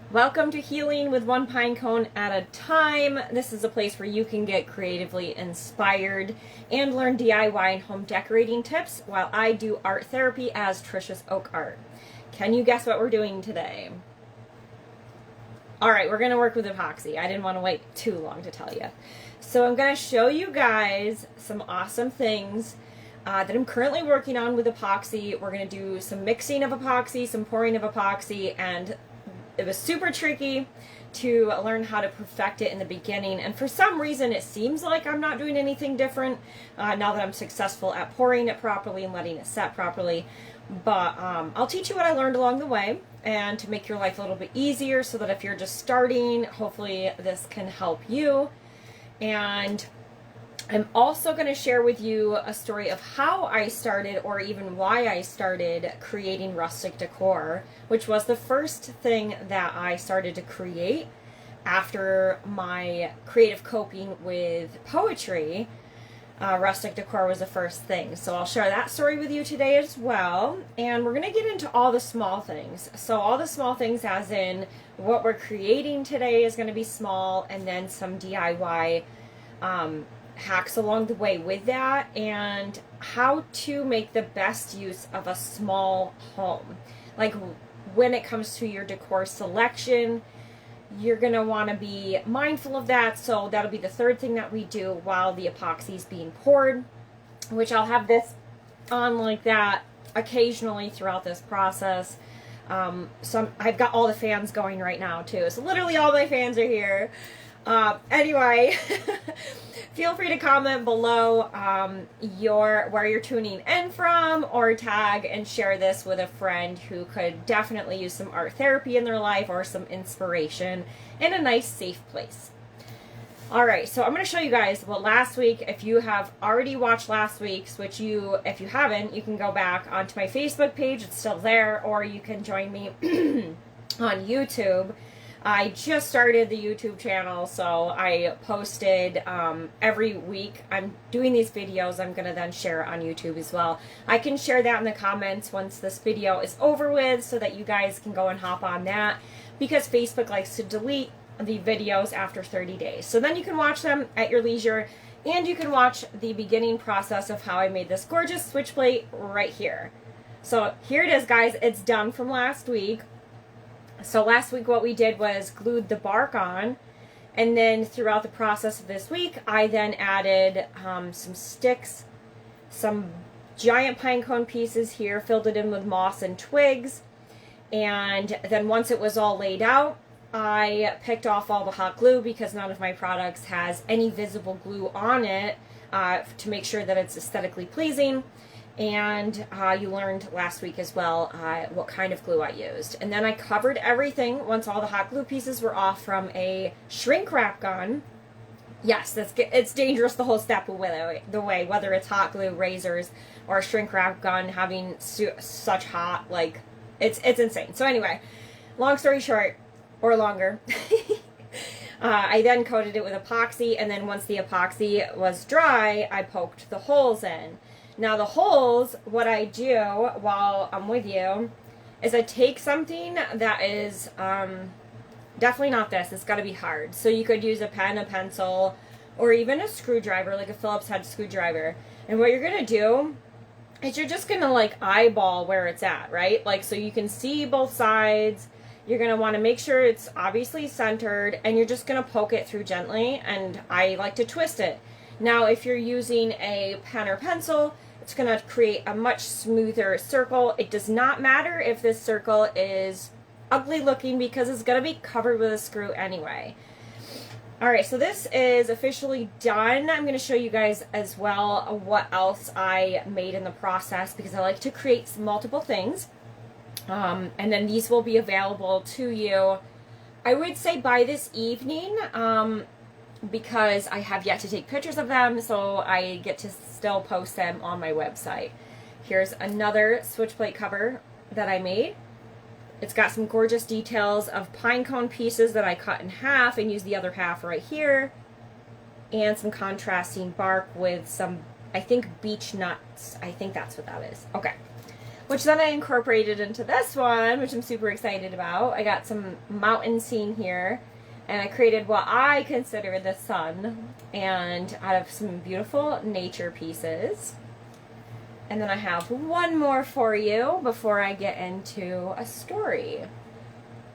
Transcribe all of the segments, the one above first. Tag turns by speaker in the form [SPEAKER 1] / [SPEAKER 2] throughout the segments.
[SPEAKER 1] Welcome to Healing with One Pine Cone at a Time. This is a place where you can get creatively inspired and learn DIY and home decorating tips while I do art therapy as Trisha's Oak Art. Can you guess what we're doing today? All right, we're going to work with epoxy. I didn't want to wait too long to tell you. So I'm going to show you guys some awesome things that I'm currently working on with epoxy. We're going to do some mixing of epoxy, some pouring of epoxy, and it was super tricky to learn how to perfect it in the beginning, and for some reason it seems like I'm not doing anything different now that I'm successful at pouring it properly and letting it set properly. But I'll teach you what I learned along the way and to make your life a little bit easier, so that if you're just starting, hopefully this can help you. And I'm also going to share with you a story of how I started, or even why I started creating rustic decor, which was the first thing that I started to create after my creative coping with poetry. Rustic decor was the first thing. So I'll share that story with you today as well. And we're going to get into all the small things. So all the small things, as in what we're creating today, is going to be small, and then some DIY hacks along the way with that, and how to make the best use of a small home. Like when it comes to your decor selection, you're going to want to be mindful of that. So that'll be the third thing that we do while the epoxy is being poured, which I'll have this on like that occasionally throughout this process. So I've got all the fans going right now too. So literally all my fans are here. Anyway, feel free to comment below where you're tuning in from, or tag and share this with a friend who could definitely use some art therapy in their life, or some inspiration in a nice, safe place. Alright, so I'm going to show you guys what last week, if you have already watched last week's, which if you haven't, you can go back onto my Facebook page, it's still there, or you can join me on YouTube. I just started the YouTube channel, so I posted every week. I'm doing these videos. I'm going to then share it on YouTube as well. I can share that in the comments once this video is over with, so that you guys can go and hop on that, because Facebook likes to delete the videos after 30 days. So then you can watch them at your leisure, and you can watch the beginning process of how I made this gorgeous switch plate right here. So here it is, guys. It's done from last week. So last week what we did was glued the bark on, and then throughout the process of this week I then added some sticks, some giant pine cone pieces here, filled it in with moss and twigs, and then once it was all laid out, I picked off all the hot glue, because none of my products has any visible glue on it, to make sure that it's aesthetically pleasing. And you learned last week as well what kind of glue I used. And then I covered everything once all the hot glue pieces were off from a shrink wrap gun. Yes, it's dangerous the whole step of the way, whether it's hot glue, razors, or a shrink wrap gun having such hot, like, it's insane. So anyway, long story short, or longer, I then coated it with epoxy, and then once the epoxy was dry, I poked the holes in. Now the holes, what I do while I'm with you is I take something that is definitely not this. It's got to be hard. So you could use a pen, a pencil, or even a screwdriver, like a Phillips head screwdriver. And what you're going to do is you're just going to like eyeball where it's at, right? Like, so you can see both sides. You're going to want to make sure it's obviously centered, and you're just going to poke it through gently, and I like to twist it. Now if you're using a pen or pencil, it's going to create a much smoother circle. It does not matter if this circle is ugly looking, because it's going to be covered with a screw anyway. Alright, so this is officially done. I'm going to show you guys as well what else I made in the process, because I like to create multiple things. And then these will be available to you, I would say, by this evening. Because I have yet to take pictures of them, so I get to still post them on my website. Here's another switch plate cover that I made. It's got some gorgeous details of pine cone pieces that I cut in half and used the other half right here, and some contrasting bark with some, I think, beech nuts. I think that's what that is. Okay, which then I incorporated into this one, which I'm super excited about. I got some mountain scene here, and I created what I consider the sun, and out of some beautiful nature pieces. And then I have one more for you before I get into a story.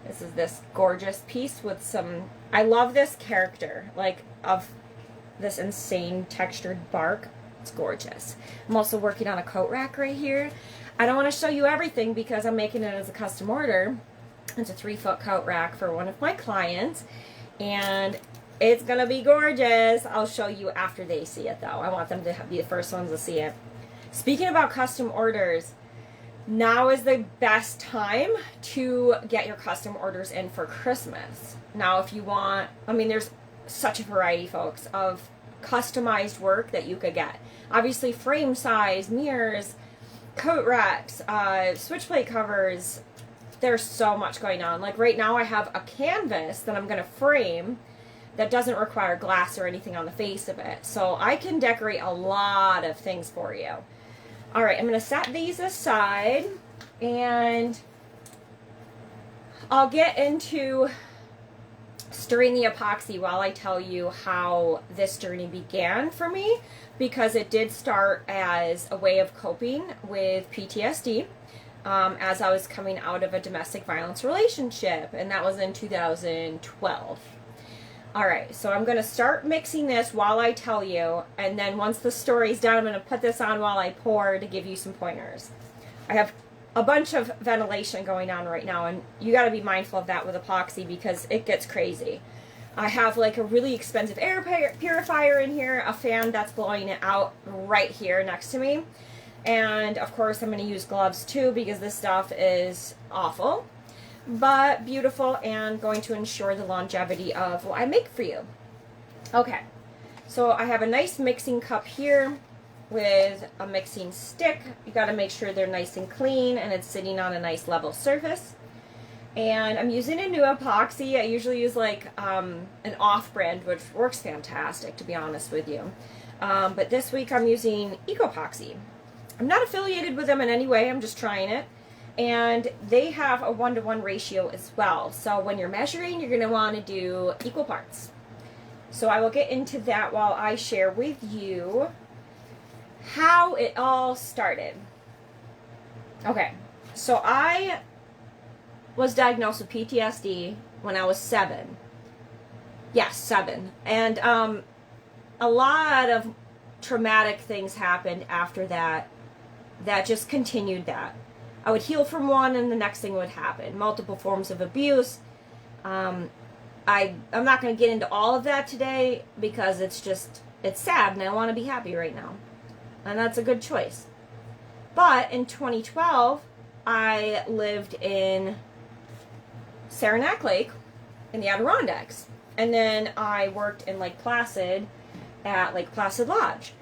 [SPEAKER 1] This is this gorgeous piece with some, I love this character, like, of this insane textured bark. It's gorgeous. I'm also working on a coat rack right here. I don't want to show you everything because I'm making it as a custom order. It's a 3-foot coat rack for one of my clients, and it's gonna be gorgeous. I'll show you after they see it though. I want them to be the first ones to see it. Speaking about custom orders, now is the best time to get your custom orders in for Christmas. Now, if you want, I mean, there's such a variety, folks, of customized work that you could get. Obviously, frame size, mirrors, coat racks, switch plate covers. There's so much going on. Like right now I have a canvas that I'm going to frame that doesn't require glass or anything on the face of it. So I can decorate a lot of things for you. All right, I'm going to set these aside, and I'll get into stirring the epoxy while I tell you how this journey began for me, because it did start as a way of coping with PTSD as I was coming out of a domestic violence relationship, and that was in 2012. All right, so I'm going to start mixing this while I tell you, and then once the story's done, I'm going to put this on while I pour to give you some pointers. I have a bunch of ventilation going on right now, and you got to be mindful of that with epoxy because it gets crazy. I have like a really expensive air purifier in here, a fan that's blowing it out right here next to me, and of course I'm going to use gloves too because this stuff is awful but beautiful and going to ensure the longevity of what I make for you. Okay, so I have a nice mixing cup here with a mixing stick. You got to make sure they're nice and clean and it's sitting on a nice level surface. And I'm using a new epoxy. I usually use like an off-brand, which works fantastic, to be honest with you. But this week I'm using epoxy. I'm not affiliated with them in any way. I'm just trying it. And they have a 1-to-1 ratio as well. So when you're measuring, you're going to want to do equal parts. So I will get into that while I share with you how it all started. Okay, so I was diagnosed with PTSD when I was 7. Yes, 7. And a lot of traumatic things happened after that that just continued that. I would heal from one and the next thing would happen. Multiple forms of abuse. I'm not going to get into all of that today because it's sad and I want to be happy right now. And that's a good choice. But in 2012, I lived in Saranac Lake in the Adirondacks. And then I worked in Lake Placid at Lake Placid Lodge.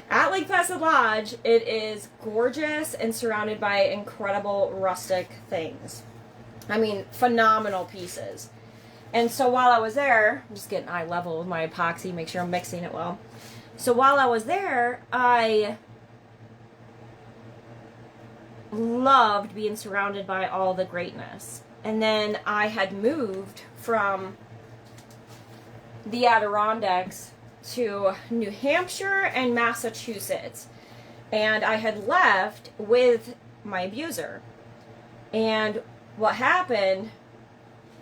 [SPEAKER 1] At Lake Placid Lodge, it is gorgeous and surrounded by incredible rustic things. I mean, phenomenal pieces. And so while I was there, I'm just getting eye level with my epoxy, make sure I'm mixing it well. So while I was there, I loved being surrounded by all the greatness. And then I had moved from the Adirondacks to New Hampshire and Massachusetts, and I had left with my abuser. And what happened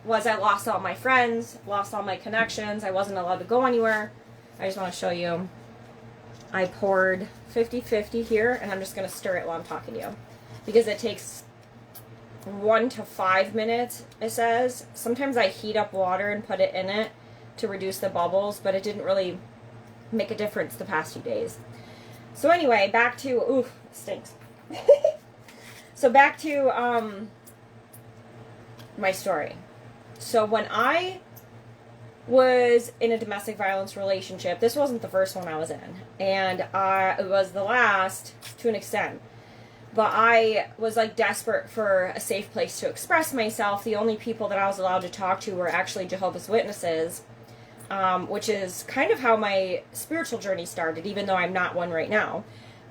[SPEAKER 1] was I lost all my friends, lost all my connections. I wasn't allowed to go anywhere. I just want to show you. I poured 50-50 here, and I'm just going to stir it while I'm talking to you because it takes 1 to 5 minutes, it says. Sometimes I heat up water and put it in it to reduce the bubbles, but it didn't really make a difference the past few days. So anyway, back to, ooh, it stinks. So back to my story. So when I was in a domestic violence relationship, this wasn't the first one I was in, and it was the last to an extent. But I was like desperate for a safe place to express myself. The only people that I was allowed to talk to were actually Jehovah's Witnesses, which is kind of how my spiritual journey started, even though I'm not one right now.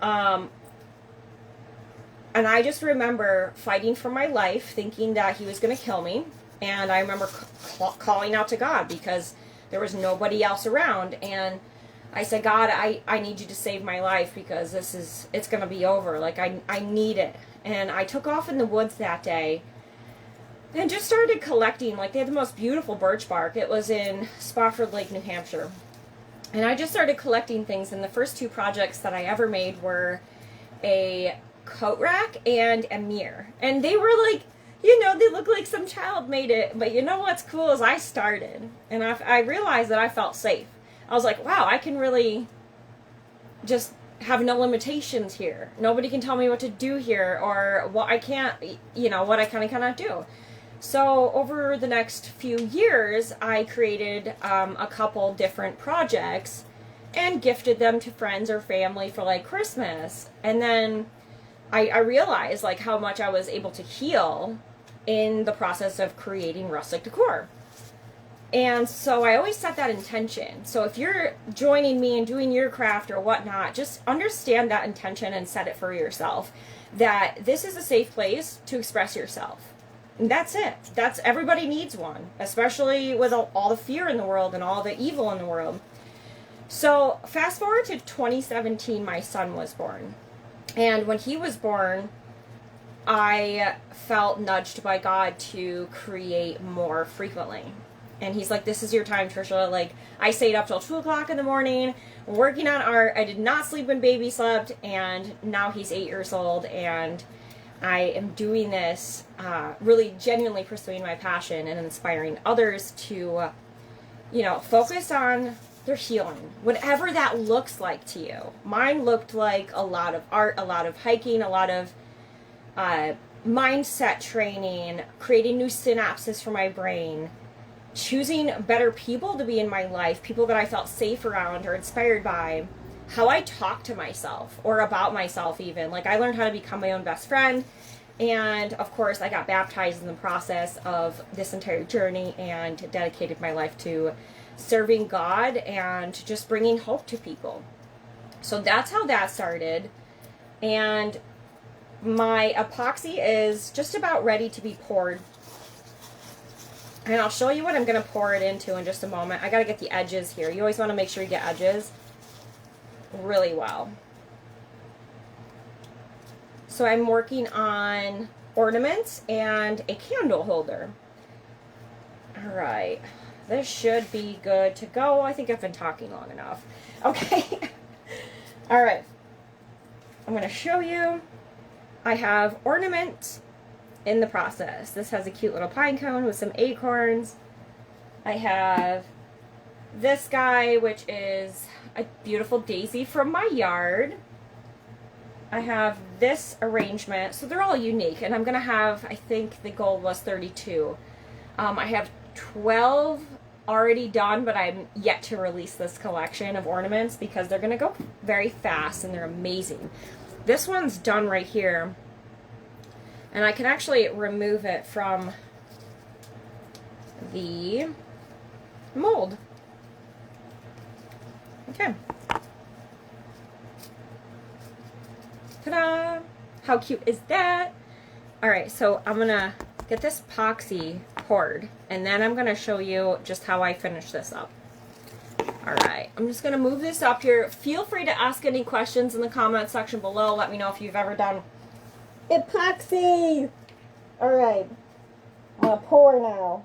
[SPEAKER 1] I And I just remember fighting for my life, thinking that he was going to kill me. And I remember calling out to God because there was nobody else around. And I said, God, I need you to save my life because it's going to be over. Like, I need it. And I took off in the woods that day and just started collecting. Like, they had the most beautiful birch bark. It was in Spofford Lake, New Hampshire. And I just started collecting things. And the first 2 projects that I ever made were a coat rack and a mirror. And they were like, you know, they look like some child made it. But you know what's cool is I started. And I realized that I felt safe. I was like, wow, I can really just have no limitations here. Nobody can tell me what to do here or what I can't, you know, what I can and cannot do. So over the next few years, I created a couple different projects and gifted them to friends or family for like Christmas. And then I realized like how much I was able to heal in the process of creating rustic decor. And so I always set that intention. So if you're joining me and doing your craft or whatnot, just understand that intention and set it for yourself. That this is a safe place to express yourself. And that's it. Everybody needs one, especially with all the fear in the world and all the evil in the world. So fast forward to 2017, my son was born. And when he was born, I felt nudged by God to create more frequently. And he's like, this is your time, Trisha. Like, I stayed up till 2 o'clock in the morning working on art. I did not sleep when baby slept. And now he's 8 years old. And I am doing this, really genuinely pursuing my passion and inspiring others to, you know, focus on their healing, whatever that looks like to you. Mine looked like a lot of art, a lot of hiking, a lot of mindset training, creating new synapses for my brain, choosing better people to be in my life, people that I felt safe around or inspired by, how I talk to myself or about myself even. Like, I learned how to become my own best friend. And of course, I got baptized in the process of this entire journey and dedicated my life to serving God and just bringing hope to people. So that's how that started. And my epoxy is just about ready to be poured. And I'll show you what I'm going to pour it into in just a moment. I got to get the edges here. You always want to make sure you get edges really well. So I'm working on ornaments and a candle holder. All right. This should be good to go. I think I've been talking long enough. Okay. All right. I'm going to show you. I have ornaments in the process. This has a cute little pine cone with some acorns. I have this guy, which is a beautiful daisy from my yard. I have this arrangement. So they're all unique. And I'm going to have, I think the goal was 32. I have 12 already done, but I'm yet to release this collection of ornaments because they're going to go very fast and they're amazing. This one's done right here. And I can actually remove it from the mold. Okay. Ta-da! How cute is that? Alright, so I'm going to get this epoxy poured, and then I'm going to show you just how I finish this up. Alright, I'm just going to move this up here. Feel free to ask any questions in the comment section below. Let me know if you've ever done epoxy. Alright, I'm going to pour now.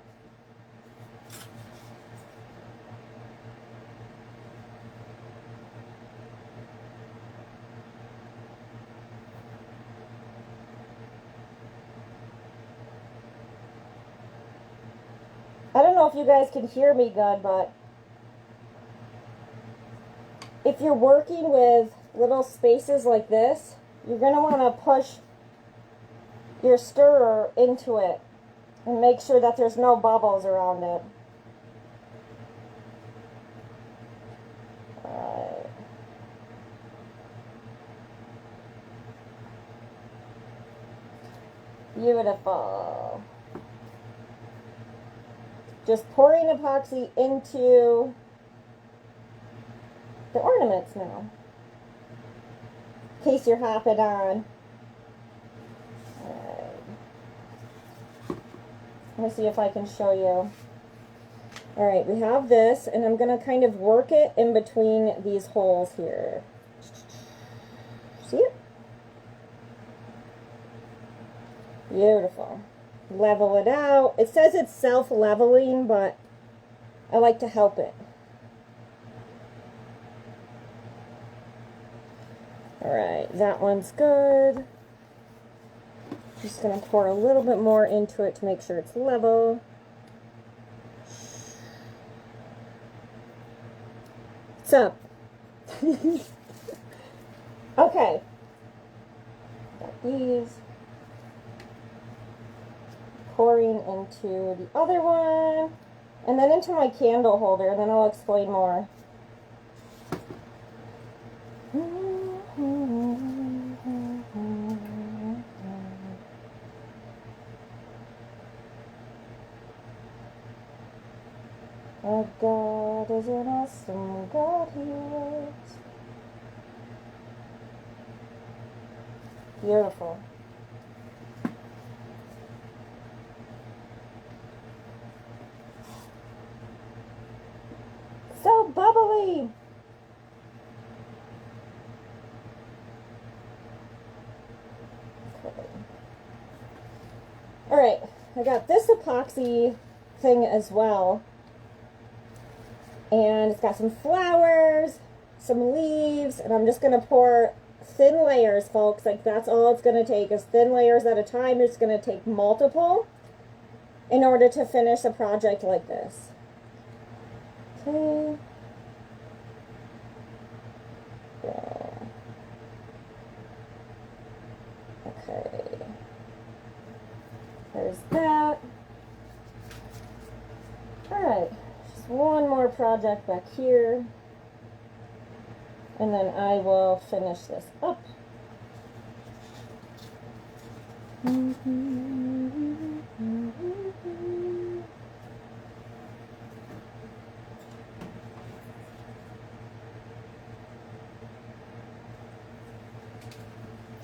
[SPEAKER 1] I don't know if you guys can hear me good, but if you're working with little spaces like this, you're going to want to push your stirrer into it and make sure that there's no bubbles around it. Alright. Beautiful. Just pouring epoxy into the ornaments now, in case you're hopping on. Let me see if I can show you. All right, we have this, and I'm going to kind of work it in between these holes here. See it? Beautiful. Level it out. It says it's self-leveling, but I like to help it. All right, that one's good. Just going to pour a little bit more into it to make sure it's level. What's up? Okay. Got these. Pouring into the other one. And then into my candle holder, and then I'll explain more. Our God is an awesome God, He is. Beautiful. So bubbly. Okay. All right, I got this epoxy thing as well. And it's got some flowers, some leaves, and I'm just going to pour thin layers, folks. Like, that's all it's going to take is thin layers at a time. It's going to take multiple in order to finish a project like this. Okay. Yeah. Okay. There's that. All right. One more project back here, and then I will finish this up.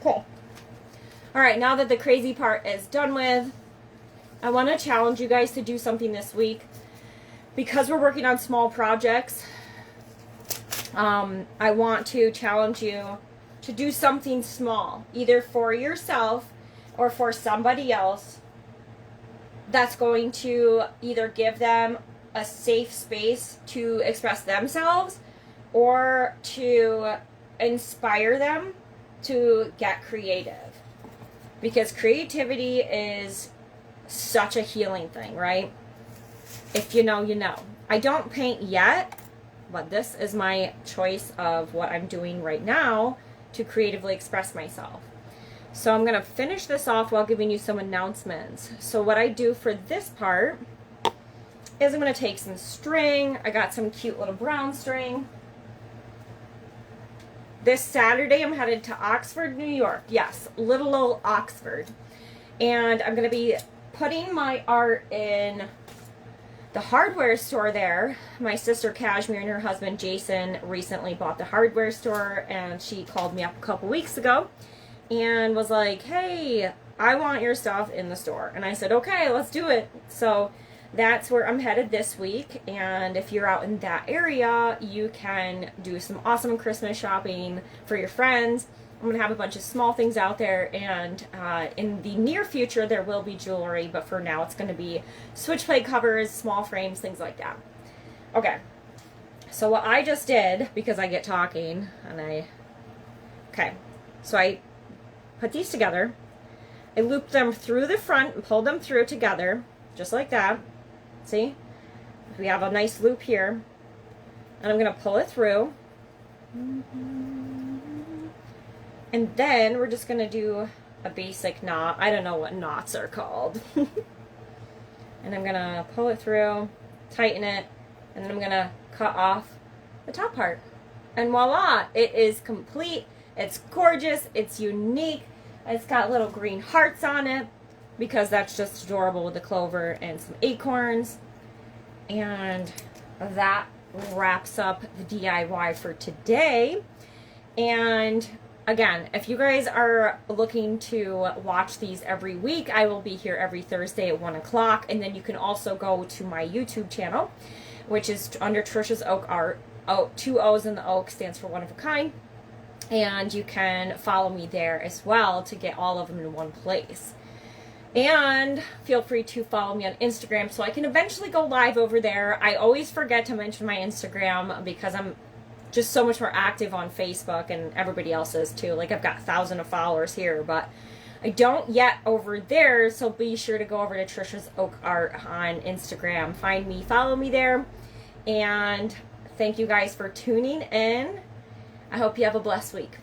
[SPEAKER 1] Okay. All right, now that the crazy part is done with, I want to challenge you guys to do something this week. Because we're working on small projects, I want to challenge you to do something small, either for yourself or for somebody else, that's going to either give them a safe space to express themselves or to inspire them to get creative. Because creativity is such a healing thing, right? If you know, you know. I don't paint yet, but this is my choice of what I'm doing right now to creatively express myself. So I'm going to finish this off while giving you some announcements. So what I do for this part is I'm going to take some string. I got some cute little brown string. This Saturday I'm headed to Oxford, New York. Yes, little old Oxford. And I'm going to be putting my art in the hardware store there. My sister Cashmere and her husband Jason recently bought the hardware store, and she called me up a couple weeks ago and was like, hey, I want your stuff in the store. And I said, okay, let's do it. So that's where I'm headed this week, and if you're out in that area, you can do some awesome Christmas shopping for your friends. I'm going to have a bunch of small things out there, and in the near future there will be jewelry, but for now it's going to be switchblade covers, small frames, things like that. Okay, so what I just did, because I get talking, and so I put these together. I looped them through the front and pulled them through together, just like that. See? We have a nice loop here, and I'm going to pull it through. And then we're just going to do a basic knot. I don't know what knots are called. And I'm going to pull it through, tighten it, and then I'm going to cut off the top part. And voila, it is complete. It's gorgeous. It's unique. It's got little green hearts on it because that's just adorable with the clover and some acorns. And that wraps up the DIY for today. And again, if you guys are looking to watch these every week, I will be here every Thursday at 1 o'clock. And then you can also go to my YouTube channel, which is under Trisha's Oak Art. Oh, 2 O's in the oak stands for one of a kind. And you can follow me there as well to get all of them in one place. And feel free to follow me on Instagram so I can eventually go live over there. I always forget to mention my Instagram because I'm just so much more active on Facebook, and everybody else is too. Like, I've got 1,000 of followers here, but I don't yet over there, so be sure to go over to Trisha's Oak Art on Instagram. Find me, follow me there, and thank you guys for tuning in. I hope you have a blessed week.